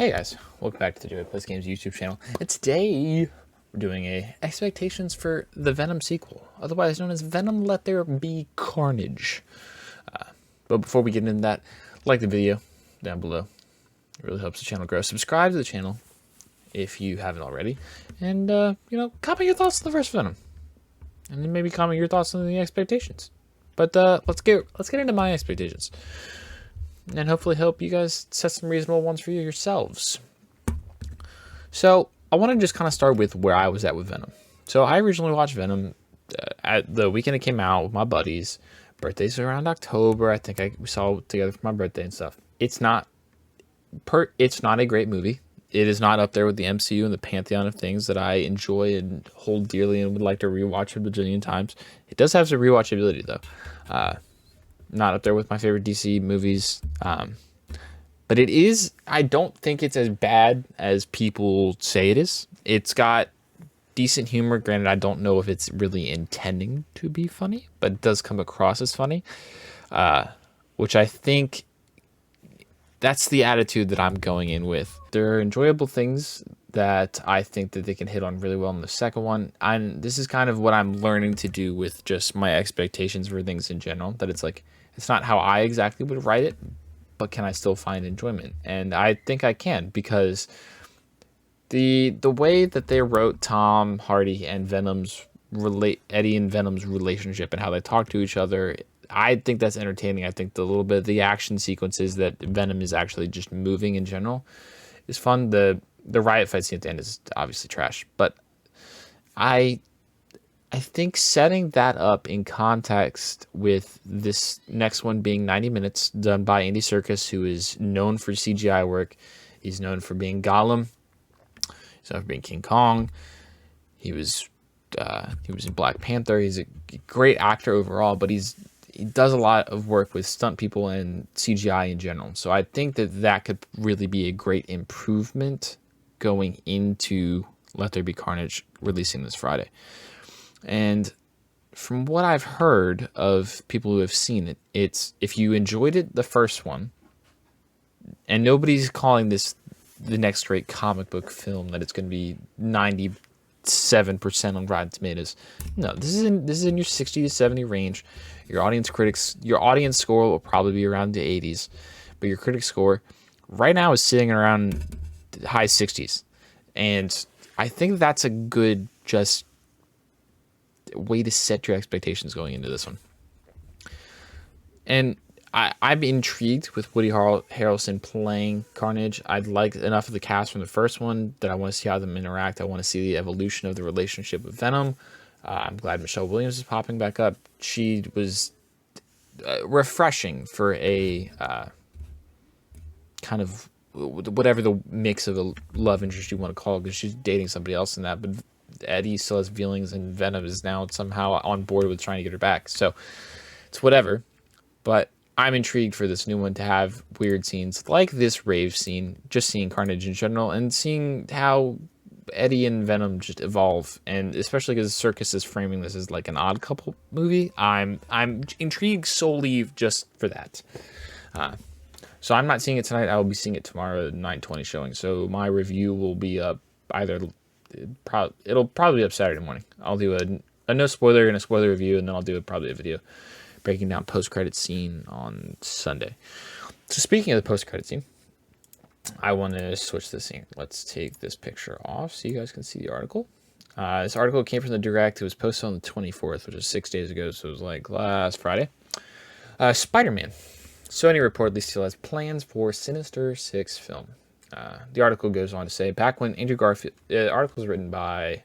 Hey guys, welcome back to the Joey Plays Games YouTube channel. And today we're doing expectations for the Venom sequel, otherwise known as Venom Let There Be Carnage. But before we get into that, like the video down below. It really helps the channel grow. Subscribe to the channel if you haven't already, and comment your thoughts on the first Venom, and then maybe comment your thoughts on the expectations. But let's get into my expectations, and hopefully help you guys set some reasonable ones for yourselves. So I want to just kind of start with where I was at with Venom. So I originally watched Venom at the weekend it came out with my buddies. Birthdays around October. I think we saw it together for my birthday and stuff. It's not a great movie. It is not up there with the MCU and the pantheon of things that I enjoy and hold dearly and would like to rewatch a bajillion times. It does have some rewatchability though. Not up there with my favorite DC movies. But it is, I don't think it's as bad as people say it is. It's got decent humor. Granted, I don't know if it's really intending to be funny, but it does come across as funny. Which I think that's the attitude that I'm going in with. There are enjoyable things that I think that they can hit on really well in the second one. And this is kind of what I'm learning to do with just my expectations for things in general. That it's like, it's not how I exactly would write it, but can I still find enjoyment? And I think I can, because the way that they wrote Tom Hardy and Eddie and Venom's relationship and how they talk to each other, I think that's entertaining. I think the little bit of the action sequences that Venom is actually just moving in general is fun. The riot fight scene at the end is obviously trash, but I think setting that up in context with this next one being 90 minutes, done by Andy Serkis, who is known for CGI work. He's known for being Gollum. He's known for being King Kong. He was in Black Panther. He's a great actor overall, but he does a lot of work with stunt people and CGI in general. So I think that could really be a great improvement going into Let There Be Carnage releasing this Friday. And from what I've heard of people who have seen it, it's, if you enjoyed it the first one, and nobody's calling this the next great comic book film, that it's going to be 97% on Rotten Tomatoes. No, this is in your 60 to 70 range. Your audience score will probably be around the 80s, but your critic score right now is sitting around the high 60s, and I think that's a good just way to set your expectations going into this one. And I'm intrigued with Woody Harrelson playing Carnage. I'd like enough of the cast from the first one that I want to see how them interact. I want to see the evolution of the relationship with Venom. I'm glad Michelle Williams is popping back up. She was refreshing for a kind of whatever the mix of a love interest you want to call it, because she's dating somebody else in that, but Eddie still has feelings, and Venom is now somehow on board with trying to get her back. So it's whatever. But I'm intrigued for this new one to have weird scenes like this rave scene, just seeing Carnage in general, and seeing how Eddie and Venom just evolve. And especially because Serkis is framing this as like an odd couple movie, I'm intrigued solely just for that. So I'm not seeing it tonight. I will be seeing it tomorrow at 9:20 showing. So my review will be up it'll probably be up Saturday morning. I'll do a no spoiler and a spoiler review, and then I'll do probably a video breaking down post-credit scene on Sunday. So speaking of the post-credit scene, I want to switch this scene. Let's take this picture off so you guys can see the article. This article came from the Direct. It was posted on the 24th, which is 6 days ago, so it was like last Friday. Spider-Man. Sony reportedly still has plans for Sinister Six film. The article goes on to say, back when Andrew Garfield... The article is written by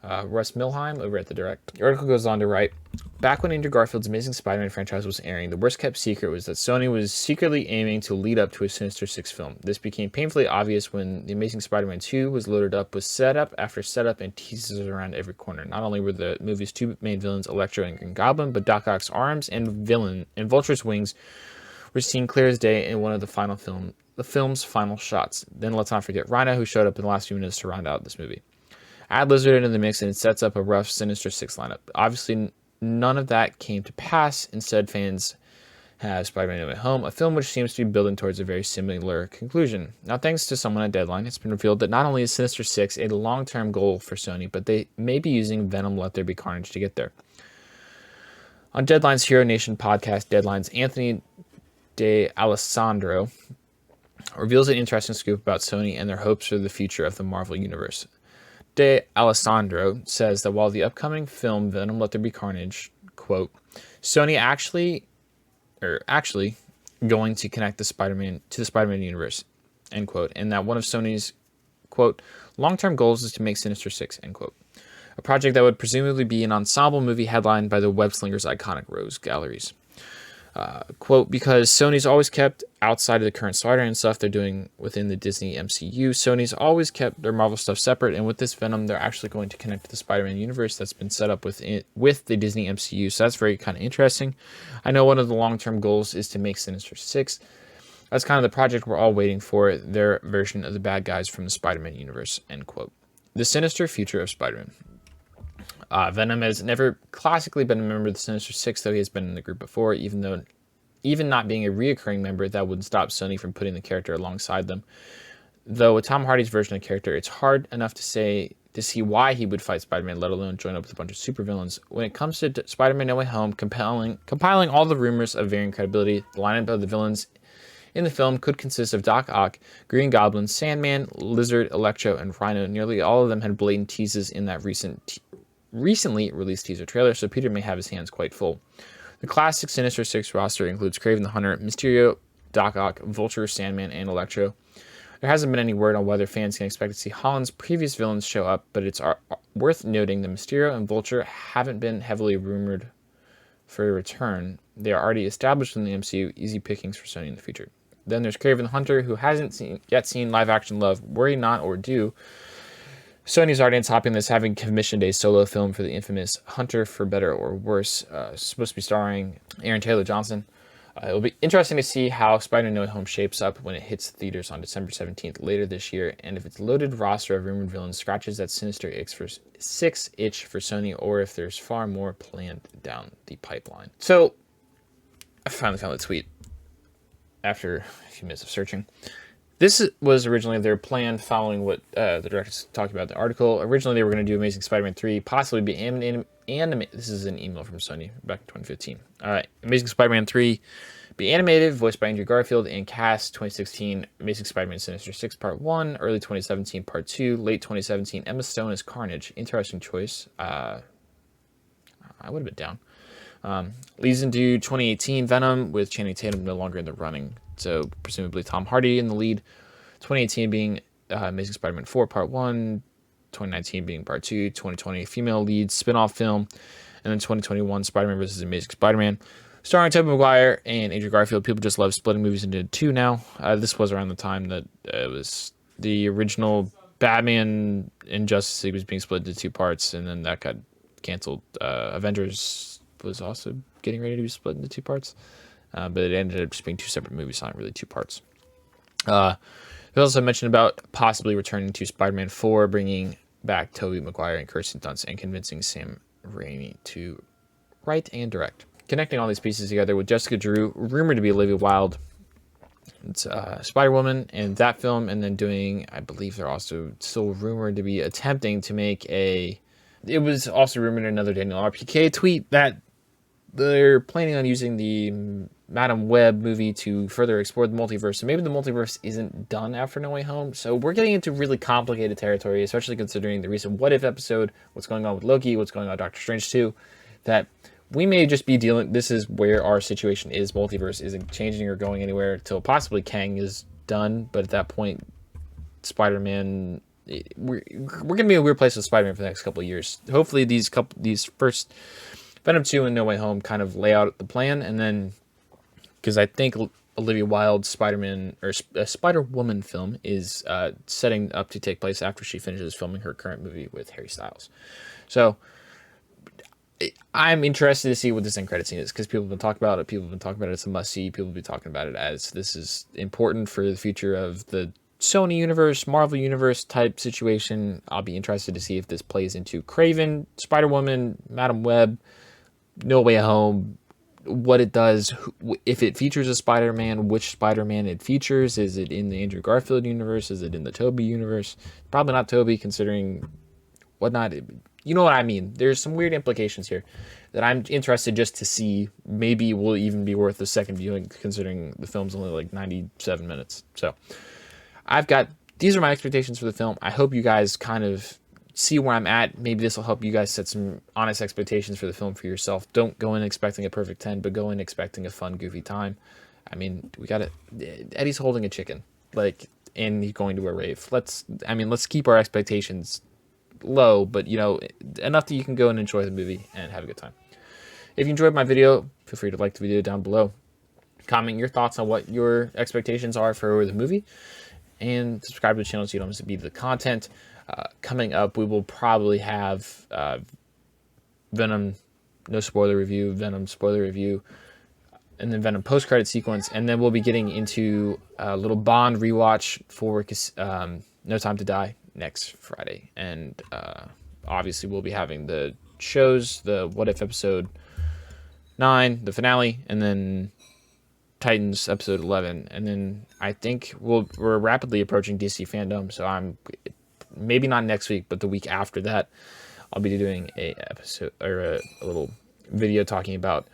Russ Milheim over at the Direct. The article goes on to write, back when Andrew Garfield's Amazing Spider-Man franchise was airing, the worst-kept secret was that Sony was secretly aiming to lead up to a Sinister Six film. This became painfully obvious when The Amazing Spider-Man 2 was loaded up with setup after setup and teases around every corner. Not only were the movie's two main villains, Electro and Green Goblin, but Doc Ock's arms and Vulture's wings were seen clear as day in one of the film's final shots. Then let's not forget Rhino, who showed up in the last few minutes to round out this movie. Add Lizard into the mix and it sets up a rough Sinister Six lineup. Obviously, none of that came to pass. Instead, fans have Spider-Man No Way Home, a film which seems to be building towards a very similar conclusion. Now, thanks to someone at Deadline, it's been revealed that not only is Sinister Six a long-term goal for Sony, but they may be using Venom Let There Be Carnage to get there. On Deadline's Hero Nation podcast, Deadline's Anthony De Alessandro reveals an interesting scoop about Sony and their hopes for the future of the Marvel Universe. De Alessandro says that while the upcoming film Venom Let There Be Carnage, quote, Sony actually going to connect the Spider-Man to the Spider-Man universe, end quote, and that one of Sony's, quote, long-term goals is to make Sinister Six, end quote, a project that would presumably be an ensemble movie headlined by the web-slingers' iconic Rose Galleries. Quote, because Sony's always kept outside of the current Spider-Man stuff they're doing within the Disney MCU, Sony's always kept their Marvel stuff separate, and with this Venom, they're actually going to connect to the Spider-Man universe that's been set up with the Disney MCU, so that's very kind of interesting. I know one of the long-term goals is to make Sinister Six. That's kind of the project we're all waiting for, their version of the bad guys from the Spider-Man universe, end quote. The sinister future of Spider-Man. Venom has never classically been a member of the Sinister Six, though he has been in the group before, even not being a reoccurring member, that wouldn't stop Sony from putting the character alongside them. Though with Tom Hardy's version of the character, it's hard enough to see why he would fight Spider-Man, let alone join up with a bunch of supervillains. When it comes to Spider-Man No Way Home, compiling all the rumors of varying credibility, the lineup of the villains in the film could consist of Doc Ock, Green Goblin, Sandman, Lizard, Electro, and Rhino. Nearly all of them had blatant teases in that recently released teaser trailer, so Peter may have his hands quite full. The classic Sinister Six roster includes Kraven the Hunter, Mysterio, Doc Ock, Vulture, Sandman, and Electro. There hasn't been any word on whether fans can expect to see Holland's previous villains show up, but it's worth noting that Mysterio and Vulture haven't been heavily rumored for a return. They are already established in the MCU, easy pickings for Sony in the future. Then there's Kraven the Hunter, who hasn't yet seen live-action love, worry not or do. Sony's already on topping this, having commissioned a solo film for the infamous Hunter, for better or worse, supposed to be starring Aaron Taylor Johnson. It'll be interesting to see how Spider-Man No Way Home shapes up when it hits theaters on December 17th later this year, and if its loaded roster of rumored villains scratches that Sinister Six itch for Sony, or if there's far more planned down the pipeline. So, I finally found the tweet after a few minutes of searching. This was originally their plan following what the directors talked about in the article. Originally, they were going to do Amazing Spider-Man 3, possibly be animated. This is an email from Sony back in 2015. Amazing Spider-Man 3 be animated, voiced by Andrew Garfield, and cast 2016 Amazing Spider-Man Sinister Six Part 1, early 2017 Part 2, late 2017 Emma Stone as Carnage. Interesting choice. I would have been down. Leads into 2018 Venom, with Channing Tatum no longer in the running. So presumably Tom Hardy in the lead. 2018 being Amazing Spider-Man 4 Part 1, 2019 being Part 2, 2020 female lead spin-off film, and then 2021 Spider-Man vs. Amazing Spider-Man, starring Tobey Maguire and Andrew Garfield. People just love splitting movies into two now. This was around the time that it was the original Batman and Justice League was being split into two parts, and then that got canceled. Avengers was also getting ready to be split into two parts. But it ended up just being two separate movies, not really two parts. They also mentioned about possibly returning to Spider-Man 4, bringing back Tobey Maguire and Kirsten Dunst, and convincing Sam Raimi to write and direct. Connecting all these pieces together with Jessica Drew, rumored to be Olivia Wilde. It's Spider-Woman and that film, and then doing, I believe they're also still rumored to be attempting to make it was also rumored in another Daniel RPK tweet that they're planning on using the Madam Web movie to further explore the multiverse. So maybe the multiverse isn't done after No Way Home. So we're getting into really complicated territory, especially considering the recent What If episode, what's going on with Loki, what's going on with Doctor Strange 2, that we may just be dealing, this is where our situation is. Multiverse isn't changing or going anywhere till possibly Kang is done. But at that point, Spider-Man, we're going to be in a weird place with Spider-Man for the next couple of years. Hopefully these first Venom 2 and No Way Home kind of lay out the plan, and then, because I think Olivia Wilde's Spider-Man or Spider-Woman film is setting up to take place after she finishes filming her current movie with Harry Styles. So I'm interested to see what this end credit scene is, because people have been talking about it. People have been talking about it as a must-see. People have been talking about it as this is important for the future of the Sony universe, Marvel universe type situation. I'll be interested to see if this plays into Kraven, Spider-Woman, Madam Web, No Way Home, what it does, if it features a Spider-Man, which Spider-Man it features. Is it in the Andrew Garfield universe? Is it in the Tobey universe? Probably not Tobey, considering whatnot. You know what I mean? There's some weird implications here that I'm interested just to see. Maybe will even be worth a second viewing, considering the film's only like 97 minutes. So these are my expectations for the film. I hope you guys kind of see where I'm at. Maybe this will help you guys set some honest expectations for the film for yourself. Don't go in expecting a perfect 10, but go in expecting a fun, goofy time. I mean, Eddie's holding a chicken, and he's going to a rave. Let's keep our expectations low, but enough that you can go and enjoy the movie and have a good time. If you enjoyed my video, feel free to like the video down below. Comment your thoughts on what your expectations are for the movie, and subscribe to the channel so you don't miss a beat of the content. Coming up, we will probably have Venom no spoiler review, Venom spoiler review, and then Venom post-credit sequence, and then we'll be getting into a little Bond rewatch for No Time to Die next Friday. And obviously we'll be having the shows, the What If episode 9, the finale, and then Titans episode 11, and then I think we're rapidly approaching DC fandom, so I'm maybe not next week, but the week after that, I'll be doing a episode or a little video talking about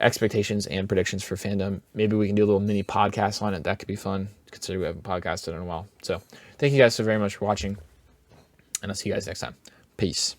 expectations and predictions for fandom. Maybe we can do a little mini podcast on it. That could be fun, considering we haven't podcasted in a while. So thank you guys so very much for watching, and I'll see you guys next time. Peace.